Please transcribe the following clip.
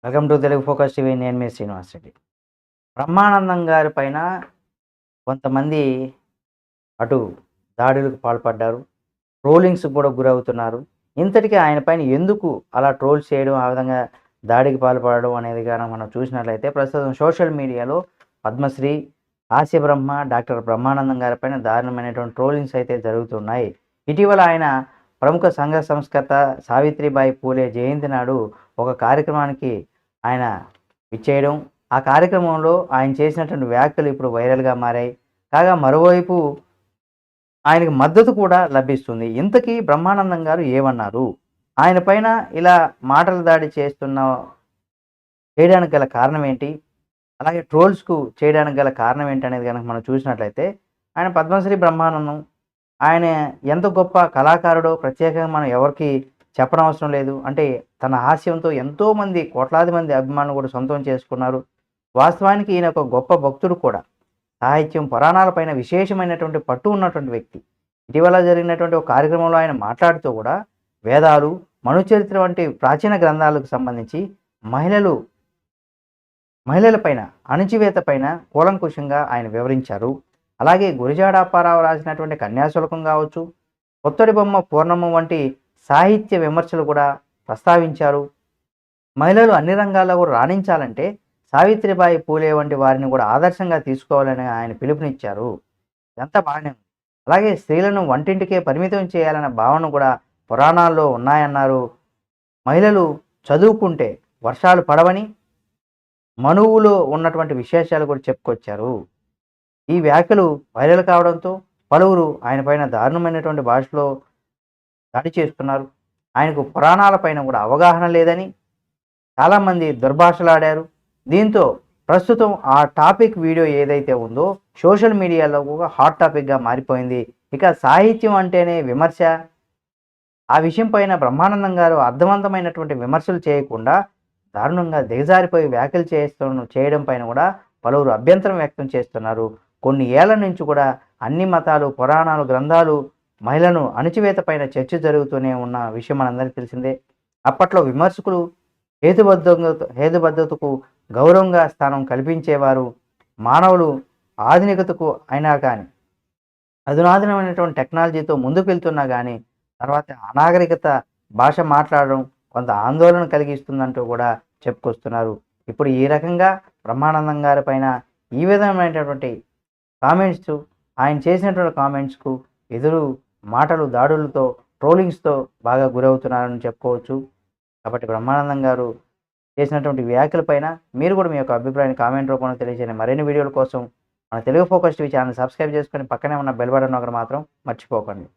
Welcome to Telugu focus TV. నేను మీ శ్రీనివాస్ రెడ్డి. బ్రహ్మానందం గారి పైన కొంతమంది అటు దాడులకు పాల్పడ్డారు. ట్రోలింగ్స్‌కి కూడా గురవుతున్నారు. ఇంతటికి ఆయన పైన ఎందుకు అలా ట్రోల్స్ చేయడం, ఆ విధంగా దాడికి పాల్పడడం అనేది గనక మనం చూసినట్లయితే ప్రస్తుతం సోషల్ మీడియాలో పద్మశ్రీ, హాస్యబ్రహ్మ డాక్టర్ బ్రహ్మానందం గారి పైన దారుణమైనటువంటి ట్రోలింగ్స్ అయితే జరుగుతున్నాయి. ఇటీవల ఆయన ప్రముఖ సంఘ సంస్కర్త సావిత్రిబాయి పూలే జయంతి నాడు ఒక కార్యక్రమానికి ఆయన విచ్చేయడం, ఆ కార్యక్రమంలో ఆయన చేసినటువంటి వ్యాఖ్యలు ఇప్పుడు వైరల్‌గా మారాయి. కాగా మరోవైపు ఆయనకు మద్దతు కూడా లభిస్తుంది. ఇంతకీ బ్రహ్మానందం గారు ఏమన్నారు? ఆయన పైన ఇలా మాటల దాడి చేయడానికి గల కారణం ఏంటి? అలాగే ట్రోల్స్‌కు చేయడానికి గల కారణం ఏంటనేది గనక మనం చూసినట్లయితే, ఆయన పద్మశ్రీ బ్రహ్మానందం. ఆయన ఎంత గొప్ప కళాకారుడో ప్రత్యేకంగా మనం ఎవరికీ చెప్పనవసరం లేదు. అంటే తన హాస్యంతో ఎంతోమంది కోట్లాది మంది అభిమానులు కూడా సొంతం చేసుకున్నారు. వాస్తవానికి ఈయన ఒక గొప్ప భక్తుడు కూడా. సాహిత్యం, పురాణాల పైన విశేషమైనటువంటి పట్టు ఉన్నటువంటి వ్యక్తి. ఇటీవల జరిగినటువంటి ఒక కార్యక్రమంలో ఆయన మాట్లాడుతూ కూడా వేదాలు, మనుచరిత్ర వంటి ప్రాచీన గ్రంథాలకు సంబంధించి మహిళలు మహిళల పైన అణచివేత పైన కూలంకుషంగా ఆయన వివరించారు. అలాగే గురజాడ అప్పారావు రాసినటువంటి కన్యాశుల్కం కావచ్చు, పొత్తడి బొమ్మ పూర్ణమ్మ వంటి సాహిత్య విమర్శలు కూడా ప్రస్తావించారు. మహిళలు అన్ని రంగాల్లో కూడా రాణించాలంటే సావిత్రిబాయి పూలే వంటి వారిని కూడా ఆదర్శంగా తీసుకోవాలని ఆయన పిలుపునిచ్చారు. ఇదంతా బాగానే ఉంది. అలాగే స్త్రీలను వంటింటికే పరిమితం చేయాలనే భావన కూడా పురాణాల్లో ఉన్నాయన్నారు. మహిళలు చదువుకుంటే వర్షాలు పడవని మనువులో ఉన్నటువంటి విశేషాలు కూడా చెప్పుకొచ్చారు. ఈ వ్యాఖ్యలు వైరల్ కావడంతో పలువురు ఆయన పైన దారుణమైనటువంటి భాషలో దాడి చేస్తున్నారు. ఆయనకు పురాణాల పైన కూడా అవగాహన లేదని చాలామంది దుర్భాషలాడారు. దీంతో ప్రస్తుతం ఆ టాపిక్ వీడియో ఏదైతే ఉందో సోషల్ మీడియాలో కూడా హాట్ టాపిక్గా మారిపోయింది. ఇక సాహిత్యం అంటేనే విమర్శ. ఆ విషయం పైన బ్రహ్మానందం గారు అర్థవంతమైనటువంటి విమర్శలు చేయకుండా దారుణంగా దిగజారిపోయి వ్యాఖ్యలు చేయడం పైన కూడా పలువురు అభ్యంతరం వ్యక్తం చేస్తున్నారు. కొన్ని ఏళ్ల నుంచి కూడా అన్ని మతాలు, పురాణాలు, గ్రంథాలు మహిళను అణచివేత పైన చర్చ జరుగుతూనే ఉన్న విషయం మనందరికీ తెలిసిందే. అప్పట్లో విమర్శకులు హేతుబద్ధతకు గౌరవంగా స్థానం కల్పించేవారు. మానవులు ఆధునికతకు అయినా కానీ అధునాతనమైనటువంటి టెక్నాలజీతో ముందుకు వెళ్తున్నా కానీ తర్వాత అనాగరికత భాష మాట్లాడడం కొంత ఆందోళన కలిగిస్తుందంటూ కూడా చెప్పుకొస్తున్నారు. ఇప్పుడు ఈ రకంగా బ్రహ్మానందం గారి పైన ఈ విధమైనటువంటి కామెంట్స్, ఆయన చేసినటువంటి కామెంట్స్కు ఎదురు మాటలు, దాడులతో, ట్రోలింగ్స్తో బాగా గురవుతున్నారని చెప్పుకోవచ్చు. కాబట్టి బ్రహ్మానందం గారు చేసినటువంటి వ్యాఖ్యల పైన మీరు కూడా మీ యొక్క అభిప్రాయాన్ని కామెంట్ రూపంలో తెలియజేయండి. మరిన్ని వీడియోల కోసం మన Telugu focus TV channel subscribe చేసుకొని పక్కనే ఉన్న బెల్ బటన్ నొక్కడం మాత్రం మర్చిపోకండి.